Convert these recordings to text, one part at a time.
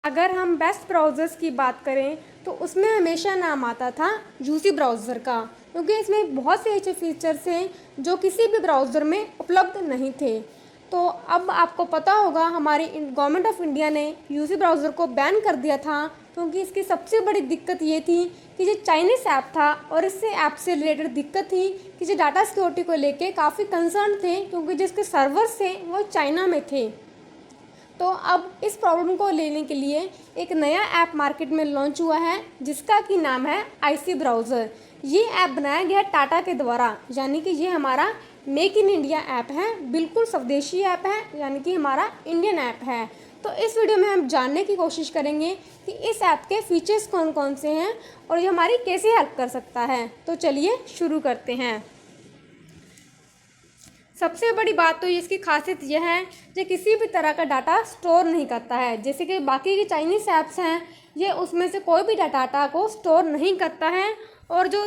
अगर हम best browsers की बात करें तो उसमें हमेशा नाम आता था यूसी ब्राउज़र का, क्योंकि इसमें बहुत से ऐसे फीचर्स हैं जो किसी भी ब्राउज़र में उपलब्ध नहीं थे। तो अब आपको पता होगा हमारी गवर्नमेंट ऑफ इंडिया ने यूसी ब्राउज़र को बैन कर दिया था, क्योंकि इसकी सबसे बड़ी दिक्कत ये थी कि जो चाइनीज़ ऐप था और इससे ऐप से रिलेटेड दिक्कत थी कि जो डाटा सिक्योरिटी को लेके काफ़ी कंसर्न थे, क्योंकि जिसके सर्वर्स थे वो चाइना में थे। तो अब इस प्रॉब्लम को लेने के लिए एक नया ऐप मार्केट में लॉन्च हुआ है जिसका कि नाम है आईसी ब्राउज़र। ये ऐप बनाया गया टाटा के द्वारा, यानी कि ये हमारा मेक इन इंडिया ऐप है, बिल्कुल स्वदेशी ऐप है, यानी कि हमारा इंडियन ऐप है। तो इस वीडियो में हम जानने की कोशिश करेंगे कि इस ऐप के फीचर्स कौन कौन से हैं और ये हमारी कैसे हेल्प कर सकता है। तो चलिए शुरू करते हैं। सबसे बड़ी बात तो इसकी खासियत यह है कि किसी भी तरह का डाटा स्टोर नहीं करता है। जैसे कि बाकी की चाइनीज़ ऐप्स हैं, ये उसमें से कोई भी डाटा को स्टोर नहीं करता है। और जो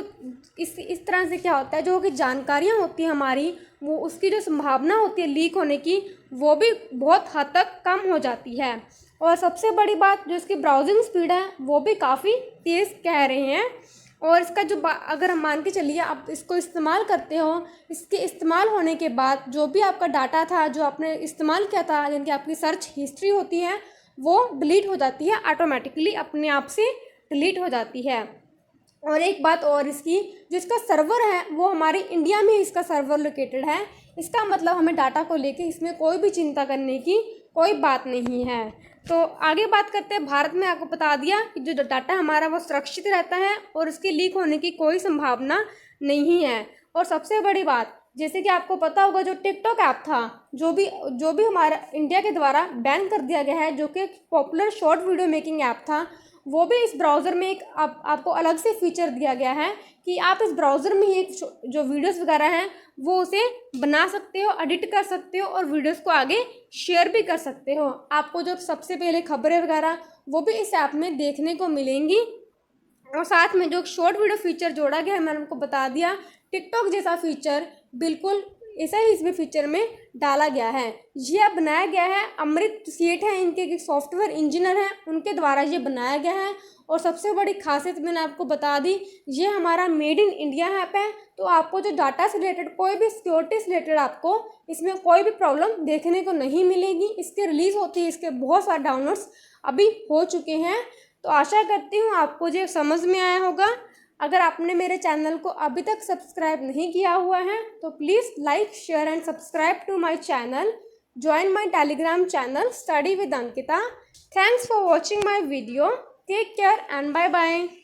इस तरह से क्या होता है, जो कि जानकारियाँ होती हैं हमारी, वो उसकी जो संभावना होती है लीक होने की, वो भी बहुत हद तक कम हो जाती है। और सबसे बड़ी बात, जो इसकी ब्राउजिंग स्पीड है वो भी काफ़ी तेज़ कह रहे हैं। और इसका जो अगर हम मान के चलिए आप इसको इस्तेमाल करते हो, इसके इस्तेमाल होने के बाद जो भी आपका डाटा था जो आपने इस्तेमाल किया था, यानी कि आपकी सर्च हिस्ट्री होती है, वो डिलीट हो जाती है, ऑटोमेटिकली अपने आप से डिलीट हो जाती है। और एक बात और, इसकी जो इसका सर्वर है वो हमारे इंडिया में इसका सर्वर लोकेटेड है। इसका मतलब हमें डाटा को लेके इसमें कोई भी चिंता करने की कोई बात नहीं है। तो आगे बात करते हैं। भारत में आपको बता दिया कि जो डाटा हमारा वो सुरक्षित रहता है और उसके लीक होने की कोई संभावना नहीं है। और सबसे बड़ी बात, जैसे कि आपको पता होगा जो टिकटॉक ऐप था, जो भी हमारा इंडिया के द्वारा बैन कर दिया गया है, जो कि popular short video making app था, वो भी इस ब्राउज़र में एक आपको अलग से फीचर दिया गया है कि आप इस ब्राउज़र में ही एक जो वीडियोस वगैरह हैं वो उसे बना सकते हो, एडिट कर सकते हो और वीडियोस को आगे शेयर भी कर सकते हो। आपको जो सबसे पहले खबरें वगैरह वो भी इस ऐप में देखने को मिलेंगी। और साथ में जो शॉर्ट वीडियो फीचर जोड़ा गया है, मैंने आपको बता दिया, टिकटॉक जैसा फीचर बिल्कुल ऐसा ही इसमें फीचर में डाला गया है। यह बनाया गया है, अमृत सेठ हैं इनके सॉफ्टवेयर इंजीनियर हैं, उनके द्वारा ये बनाया गया है। और सबसे बड़ी खासियत मैंने आपको बता दी, ये हमारा मेड इन इंडिया ऐप है। तो आपको जो डाटा से रिलेटेड, कोई भी सिक्योरिटी से रिलेटेड आपको इसमें कोई भी प्रॉब्लम देखने को नहीं मिलेगी। इसके रिलीज़ होती है, इसके बहुत सारे डाउनलोड्स अभी हो चुके हैं। तो आशा करती हूँ आपको ये समझ में आया होगा। अगर आपने मेरे चैनल को अभी तक सब्सक्राइब नहीं किया हुआ है तो please like, share and subscribe to my channel. Join my Telegram channel Study with Ankita. Thanks for watching my video. Take care and bye bye.